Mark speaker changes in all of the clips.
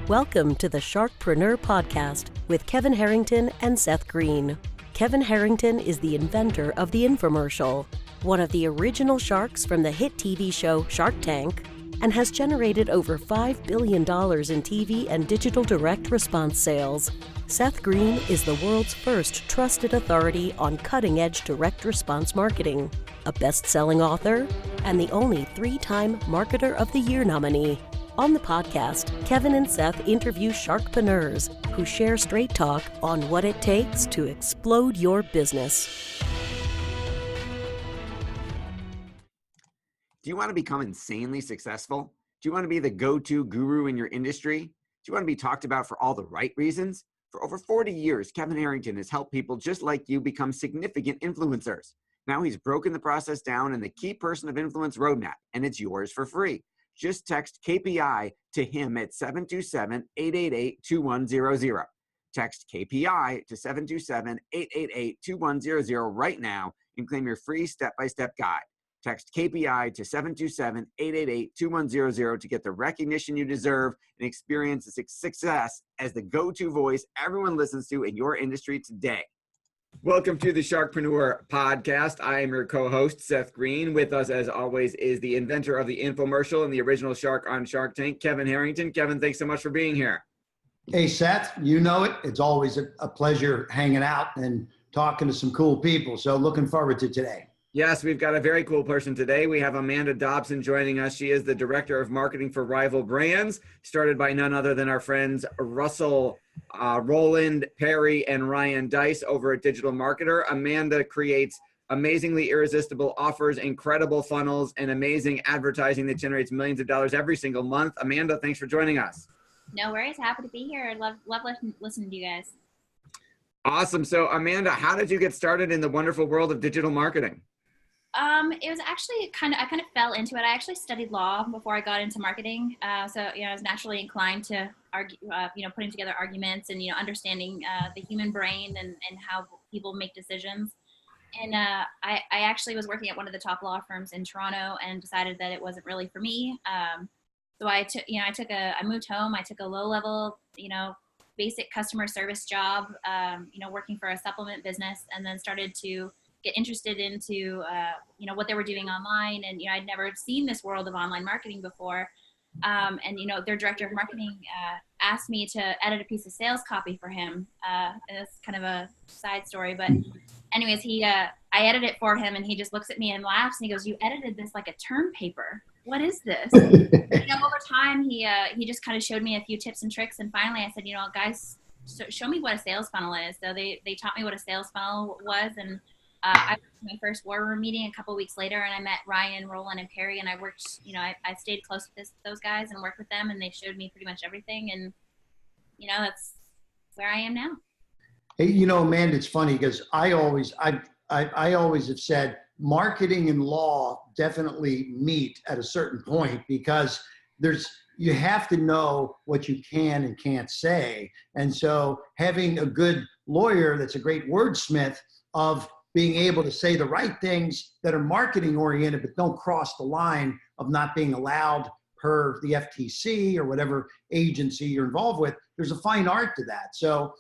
Speaker 1: Welcome to the SharkPreneur podcast with Kevin Harrington and Seth Green. Kevin Harrington is the inventor of the infomercial, one of the original sharks from the hit TV show Shark Tank, and has generated over $5 billion in TV and digital direct response sales. Seth Green is the world's first trusted authority on cutting-edge direct response marketing, a best-selling author, and the only 3-time Marketer of the Year nominee. On the podcast, Kevin and Seth interview sharkpreneurs who share straight talk on what it takes to explode your business.
Speaker 2: Do you want to become insanely successful? Do you want to be the go-to guru in your industry? Do you want to be talked about for all the right reasons? For over 40 years, Kevin Harrington has helped people just like you become significant influencers. Now he's broken the process down in the Key Person of Influence Roadmap, and it's yours for free. Just text KPI to him at 727-888-2100. Text KPI to 727-888-2100 right now and claim your free step-by-step guide. Text KPI to 727-888-2100 to get the recognition you deserve and experience the success as the go-to voice everyone listens to in your industry today. Welcome to the SharkPreneur podcast. I am your co-host, Seth Green. With us, as always, is the inventor of the infomercial and the original shark on Shark Tank, Kevin Harrington. Kevin, thanks so much for being here.
Speaker 3: Hey, Seth, you know it. It's always a pleasure hanging out and talking to some cool people. So looking forward to today.
Speaker 2: Yes, we've got a very cool person today. We have Amanda Dobson joining us. She is the Director of Marketing for Rival Brands, started by none other than our friends Russell, Roland, Perry, and Ryan Dice over at Digital Marketer. Amanda creates amazingly irresistible offers, incredible funnels, and amazing advertising that generates millions of dollars every single month. Amanda, thanks for joining us.
Speaker 4: No worries. Happy to be here. Love listening to you guys.
Speaker 2: Awesome. So, Amanda, how did you get started in the wonderful world of digital marketing?
Speaker 4: It was actually I kind of fell into it. I actually studied law before I got into marketing. So, I was naturally inclined to argue, putting together arguments and, understanding the human brain and how people make decisions. And I actually was working at one of the top law firms in Toronto and decided that it wasn't really for me. So I moved home. I took a low-level, basic customer service job, working for a supplement business, and then started to get interested into, what they were doing online. And, I'd never seen this world of online marketing before. And, their director of marketing asked me to edit a piece of sales copy for him. And it's kind of a side story, but anyways, I edited it for him and he just looks at me and laughs and he goes, "You edited this like a term paper. What is this?" Over time, he just kind of showed me a few tips and tricks. And finally I said, guys, show me what a sales funnel is. So they taught me what a sales funnel was. And I went to my first war room meeting a couple weeks later, and I met Ryan, Roland, and Perry, and I worked, I stayed close with those guys and worked with them, and they showed me pretty much everything, and, that's where I am now.
Speaker 3: Hey, Amanda, it's funny because I always have said marketing and law definitely meet at a certain point because you have to know what you can and can't say. And so having a good lawyer that's a great wordsmith of being able to say the right things that are marketing oriented, but don't cross the line of not being allowed per the FTC or whatever agency you're involved with. There's a fine art to that. So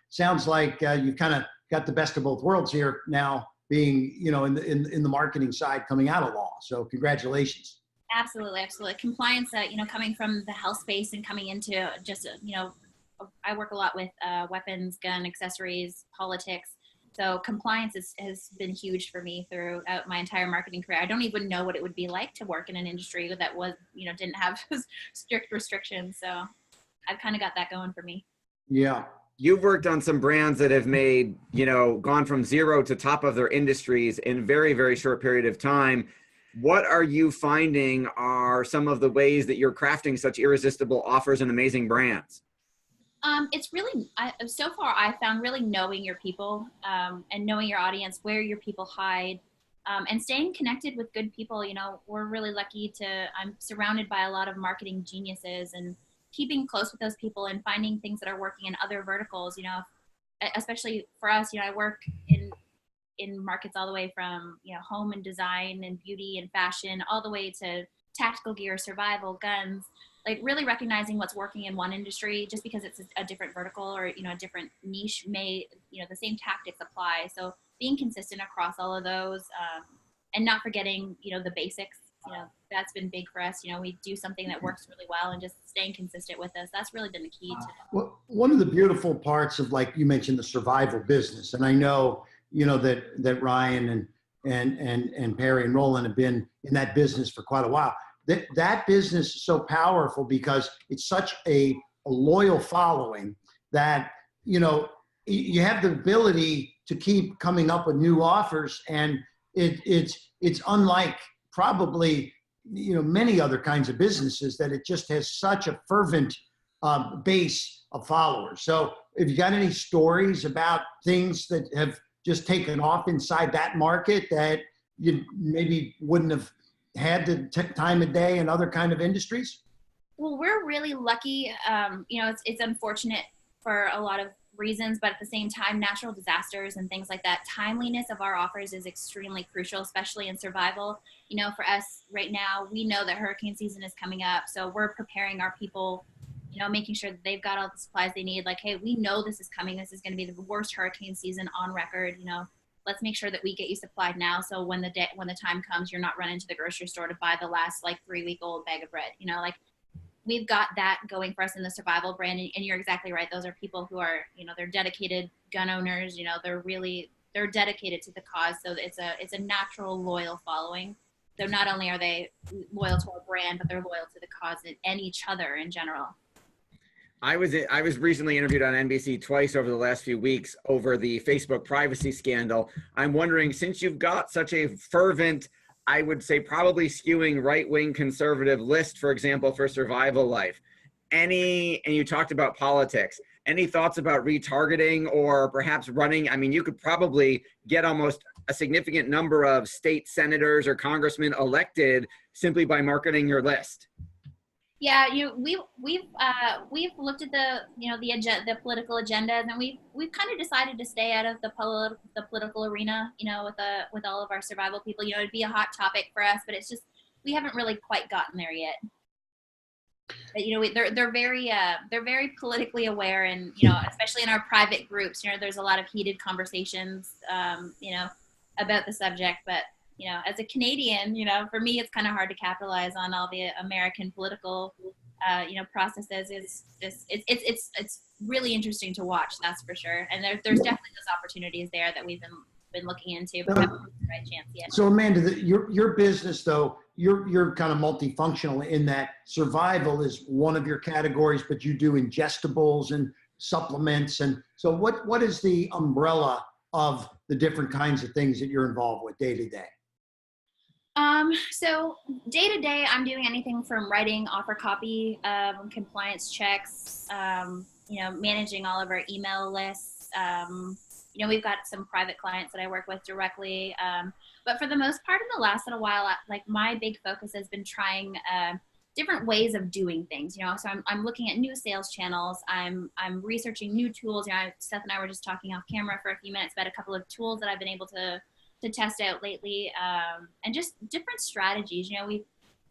Speaker 3: sounds like you've kind of got the best of both worlds here now being, in the marketing side coming out of law. So congratulations.
Speaker 4: Absolutely. Absolutely. Compliance, coming from the health space and coming into just, I work a lot with weapons, gun, accessories, politics. So compliance has been huge for me throughout my entire marketing career. I don't even know what it would be like to work in an industry that was, didn't have strict restrictions. So I've kind of got that going for me.
Speaker 3: Yeah.
Speaker 2: You've worked on some brands that have made, gone from zero to top of their industries in very, very short period of time. What are you finding are some of the ways that you're crafting such irresistible offers and amazing brands?
Speaker 4: It's really, so far I found really knowing your people and knowing your audience, where your people hide, and staying connected with good people. We're really lucky I'm surrounded by a lot of marketing geniuses, and keeping close with those people and finding things that are working in other verticals, especially for us, I work in markets all the way from, home and design and beauty and fashion, all the way to tactical gear, survival, guns. like really recognizing what's working in one industry, just because it's a different vertical or, you know, a different niche may, you know, the same tactics apply. So being consistent across all of those, and not forgetting, you know, the basics, you know, that's been big for us. You know, we do something that works really well and just staying consistent with us. That's really been the key to.
Speaker 3: Well, one of the beautiful parts of, like you mentioned, the survival business, and I know, you know, that Ryan and Perry and Roland have been in that business for quite a while. That business is so powerful because it's such a loyal following that, you know, you have the ability to keep coming up with new offers, and it's unlike probably, you know, many other kinds of businesses, that it just has such a fervent base of followers. So if you got any stories about things that have just taken off inside that market that you maybe wouldn't have had the time of day in other kind of industries?
Speaker 4: Well, we're really lucky. You know, it's unfortunate for a lot of reasons, but at the same time, natural disasters and things like that, timeliness of our offers is extremely crucial, especially in survival. You know, for us right now, we know that hurricane season is coming up, so we're preparing our people, you know, making sure that they've got all the supplies they need. Like, hey, we know this is coming. This is going to be the worst hurricane season on record. You know, let's make sure that we get you supplied now, so when the time comes, you're not running to the grocery store to buy the last like 3-week-old bag of bread. You know, like, we've got that going for us in the survival brand. And you're exactly right. Those are people who are, you know, they're dedicated gun owners. You know, they're dedicated to the cause. So it's a natural, loyal following. So not only are they loyal to our brand, but they're loyal to the cause and each other in general.
Speaker 2: I was recently interviewed on NBC twice over the last few weeks over the Facebook privacy scandal. I'm wondering, since you've got such a fervent, I would say probably skewing right-wing conservative list, for example, for Survival Life, and you talked about politics, any thoughts about retargeting or perhaps running? I mean, you could probably get almost a significant number of state senators or congressmen elected simply by marketing your list.
Speaker 4: Yeah, you know, we've looked at the political agendas, and we've kind of decided to stay out of the political arena. You know, with all of our survival people, you know, it'd be a hot topic for us, but it's just we haven't really quite gotten there yet. But, you know, they're very politically aware, and, you know, especially in our private groups, you know, there's a lot of heated conversations, you know, about the subject, but. You know, as a Canadian, you know, for me, it's kind of hard to capitalize on all the American political, you know, processes. It's really interesting to watch, that's for sure. And there's definitely those opportunities there that we've been looking into, but haven't had the right chance yet.
Speaker 3: So Amanda, your business though, you're kind of multifunctional in that survival is one of your categories, but you do ingestibles and supplements. And so what is the umbrella of the different kinds of things that you're involved with day to day?
Speaker 4: So day to day, I'm doing anything from writing offer copy, compliance checks, you know, managing all of our email lists. You know, we've got some private clients that I work with directly. But for the most part, in the last little while, like my big focus has been trying, different ways of doing things, you know, so I'm looking at new sales channels. I'm researching new tools. You know, Seth and I were just talking off camera for a few minutes about a couple of tools that I've been able to test out lately, and just different strategies. You know,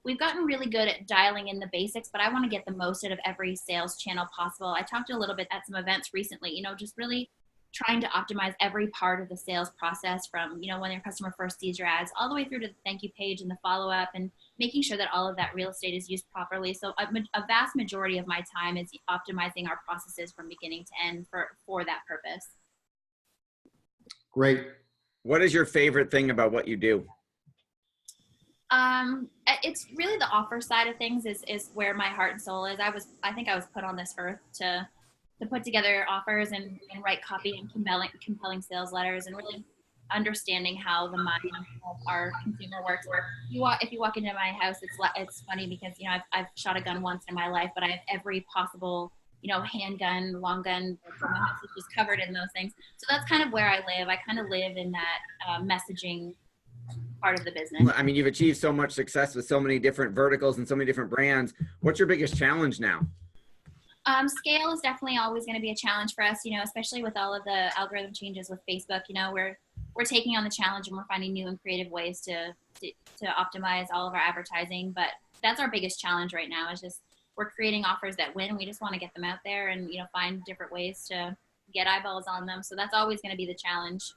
Speaker 4: we've gotten really good at dialing in the basics, but I want to get the most out of every sales channel possible. I talked a little bit at some events recently, you know, just really trying to optimize every part of the sales process, from, you know, when your customer first sees your ads all the way through to the thank you page and the follow-up, and making sure that all of that real estate is used properly. So a vast majority of my time is optimizing our processes from beginning to end for that purpose.
Speaker 3: Great.
Speaker 2: What is your favorite thing about what you do?
Speaker 4: It's really the offer side of things is where my heart and soul is. I think I was put on this earth to put together offers and write copy and compelling sales letters, and really understanding how the mind of our consumer works. If you walk into my house, it's funny because, you know, I've shot a gun once in my life, but I have every possible, you know, handgun, long gun, my house is just covered in those things. So that's kind of where I live. I kind of live in that messaging part of the business.
Speaker 2: I mean, you've achieved so much success with so many different verticals and so many different brands. What's your biggest challenge now?
Speaker 4: Scale is definitely always going to be a challenge for us, you know, especially with all of the algorithm changes with Facebook. You know, we're taking on the challenge, and we're finding new and creative ways to optimize all of our advertising. But that's our biggest challenge right now, is just we're creating offers that win. We just want to get them out there and, you know, find different ways to get eyeballs on them. So that's always going to be the challenge.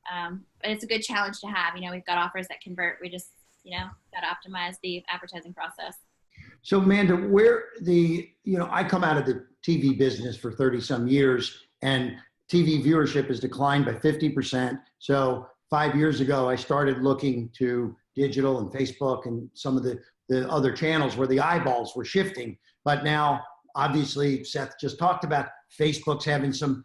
Speaker 4: But it's a good challenge to have. You know, we've got offers that convert. We just, you know, got to optimize the advertising process.
Speaker 3: So Amanda, I come out of the TV business for 30 some years, and TV viewership has declined by 50%. So 5 years ago, I started looking to digital and Facebook and some of the other channels where the eyeballs were shifting. But now, obviously, Seth just talked about Facebook's having some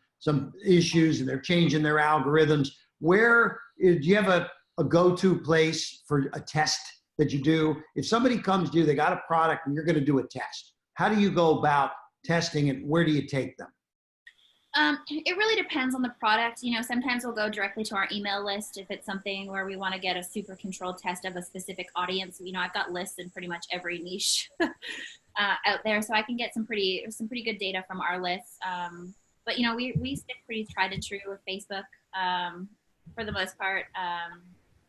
Speaker 3: issues and they're changing their algorithms. Where do you have a go-to place for a test that you do? If somebody comes to you, they got a product and you're going to do a test, how do you go about testing it? Where do you take them?
Speaker 4: It really depends on the product. You know, sometimes we'll go directly to our email list if it's something where we want to get a super controlled test of a specific audience. You know, I've got lists in pretty much every niche out there, so I can get some pretty good data from our lists. But you know, we stick pretty tried and true with Facebook for the most part.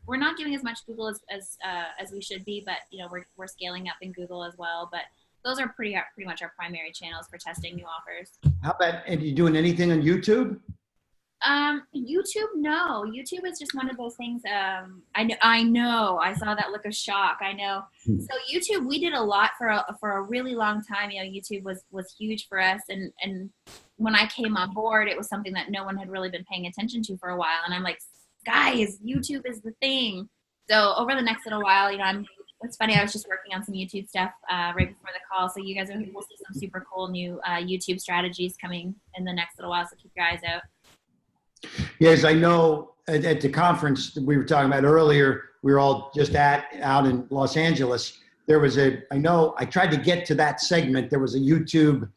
Speaker 4: We're not doing as much Google as we should be, but you know, we're scaling up in Google as well. But those are pretty much our primary channels for testing new offers.
Speaker 3: How about, and you doing anything on YouTube?
Speaker 4: YouTube, no. YouTube is just one of those things. I know. I saw that look of shock. I know. So YouTube, we did a lot for a really long time. You know, YouTube was huge for us, and when I came on board, it was something that no one had really been paying attention to for a while. And I'm like, guys, YouTube is the thing. So over the next little while, you know, it's funny, I was just working on some YouTube stuff right before the call. So you guys will see some super cool new YouTube strategies coming in the next little while. So keep your eyes out.
Speaker 3: Yes, I know at the conference that we were talking about earlier, we were all just out in Los Angeles. There was I tried to get to that segment. There was a YouTube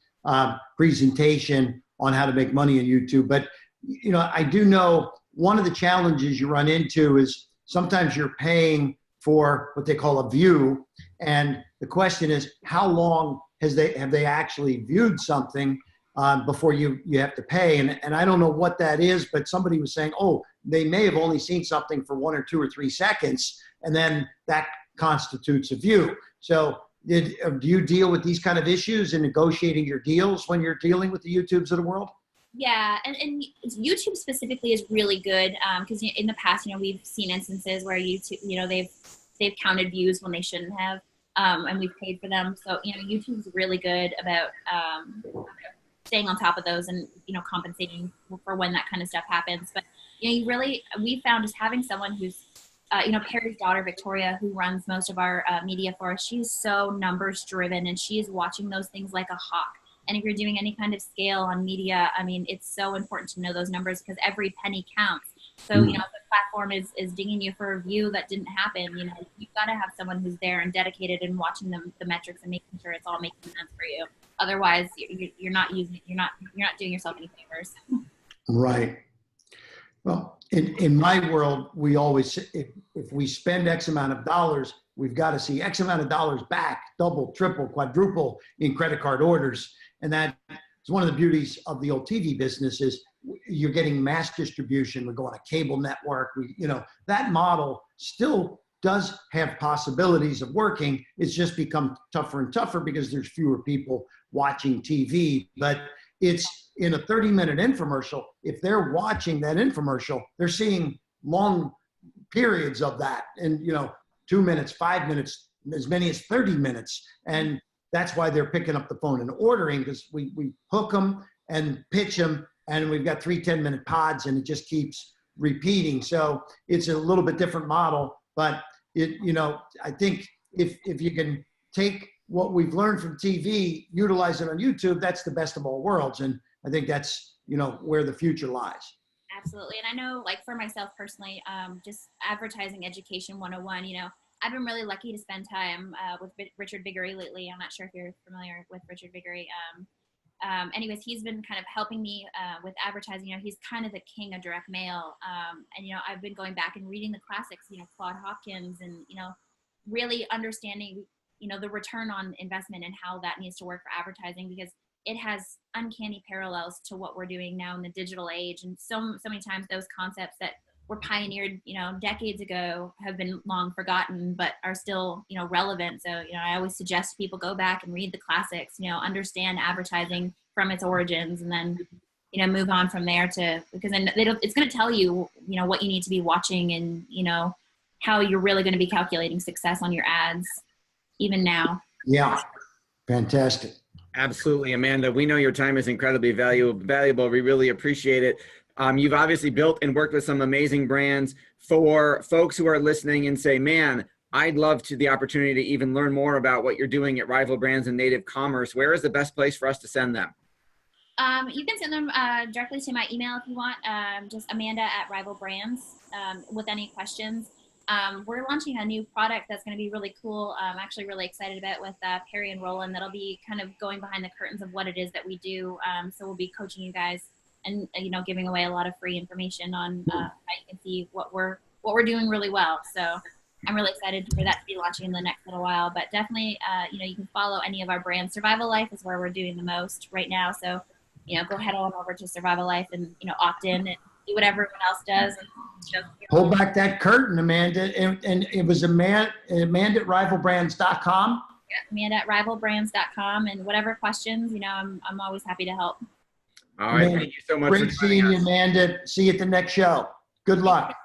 Speaker 3: presentation on how to make money on YouTube. But, you know, I do know one of the challenges you run into is sometimes you're paying for what they call a view. And the question is, how long have they actually viewed something before you have to pay? And I don't know what that is, but somebody was saying, oh, they may have only seen something for 1 or 2 or 3 seconds, and then that constitutes a view. So do you deal with these kind of issues in negotiating your deals when you're dealing with the YouTubes of the world?
Speaker 4: Yeah, and YouTube specifically is really good because in the past, you know, we've seen instances where YouTube, you know, they've counted views when they shouldn't have, and we've paid for them. So, you know, YouTube's really good about staying on top of those and, you know, compensating for when that kind of stuff happens. But, you know, we found just having someone who's, you know, Perry's daughter, Victoria, who runs most of our media for us, she's so numbers driven and she is watching those things like a hawk. And if you're doing any kind of scale on media, I mean, it's so important to know those numbers because every penny counts. So, you know, if the platform is dinging you for a view that didn't happen, you know, you've got to have someone who's there and dedicated and watching the metrics and making sure it's all making sense for you. Otherwise, you're not doing yourself any favors.
Speaker 3: Right. Well, in my world, we always, if we spend X amount of dollars, we've got to see X amount of dollars back, double, triple, quadruple in credit card orders. And that is one of the beauties of the old TV business is you're getting mass distribution. We're going to cable network. That model still does have possibilities of working. It's just become tougher and tougher because there's fewer people watching TV. But it's in a 30-minute infomercial. If they're watching that infomercial, they're seeing long periods of that. And, 2 minutes, 5 minutes, as many as 30 minutes. And that's why they're picking up the phone and ordering, because we hook them and pitch them, and we've got 3 10-minute pods, and it just keeps repeating. So it's a little bit different model, but I think if you can take what we've learned from TV, utilize it on YouTube, that's the best of all worlds. And I think that's, where the future lies.
Speaker 4: Absolutely. And I know, like, for myself personally, just advertising education 101, I've been really lucky to spend time with Richard Viggory lately. I'm not sure if you're familiar with Richard Viggory. Anyways, he's been kind of helping me with advertising. He's kind of the king of direct mail. And, I've been going back and reading the classics, Claude Hopkins, and, really understanding, the return on investment and how that needs to work for advertising, because it has uncanny parallels to what we're doing now in the digital age. And so many times those concepts that were pioneered, decades ago, have been long forgotten, but are still, relevant. So, I always suggest people go back and read the classics, understand advertising from its origins, and then, move on from there because then it's going to tell you, what you need to be watching and, how you're really going to be calculating success on your ads, even now.
Speaker 3: Yeah. Fantastic.
Speaker 2: Absolutely, Amanda. We know your time is incredibly valuable. We really appreciate it. You've obviously built and worked with some amazing brands. For folks who are listening and say, man, I'd love the opportunity to even learn more about what you're doing at Rival Brands and Native Commerce, where is the best place for us to send them?
Speaker 4: You can send them directly to my email if you want, just Amanda at Rival Brands, with any questions. We're launching a new product that's going to be really cool. I'm actually really excited about with Perry and Roland. That'll be kind of going behind the curtains of what it is that we do. So we'll be coaching you guys and giving away a lot of free information on how you can see what we're doing really well. So I'm really excited for that to be launching in the next little while. But definitely, you can follow any of our brands. Survival Life is where we're doing the most right now. So go head on over to Survival Life and opt in and do what everyone else does. And
Speaker 3: Pull back that curtain, Amanda. And it was Amanda at rivalbrands.com.
Speaker 4: Yeah, Amanda at rivalbrands.com. And whatever questions, I'm always happy to help.
Speaker 2: All right.
Speaker 3: Amanda,
Speaker 2: Thank you so much.
Speaker 3: great seeing you, Amanda. See you at the next show. Good luck.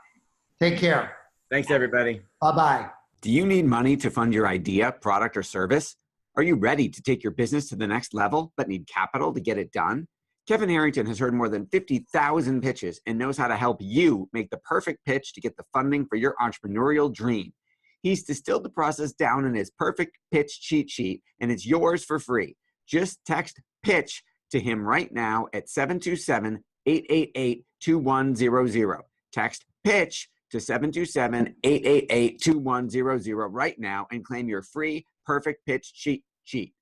Speaker 3: Take care.
Speaker 2: Thanks, everybody.
Speaker 3: Bye-bye.
Speaker 2: Do you need money to fund your idea, product, or service? Are you ready to take your business to the next level but need capital to get it done? Kevin Harrington has heard more than 50,000 pitches and knows how to help you make the perfect pitch to get the funding for your entrepreneurial dream. He's distilled the process down in his perfect pitch cheat sheet, and it's yours for free. Just text PITCH to him right now at 727-888-2100. Text PITCH to 727-888-2100 right now and claim your free perfect pitch cheat sheet.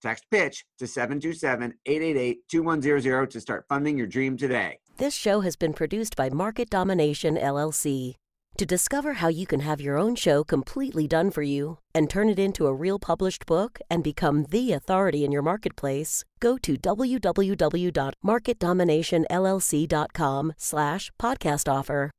Speaker 2: Text PITCH to 727-888-2100 to start funding your dream today.
Speaker 1: This show has been produced by Market Domination, LLC. To discover how you can have your own show completely done for you and turn it into a real published book and become the authority in your marketplace, go to www.marketdominationllc.com/podcast offer.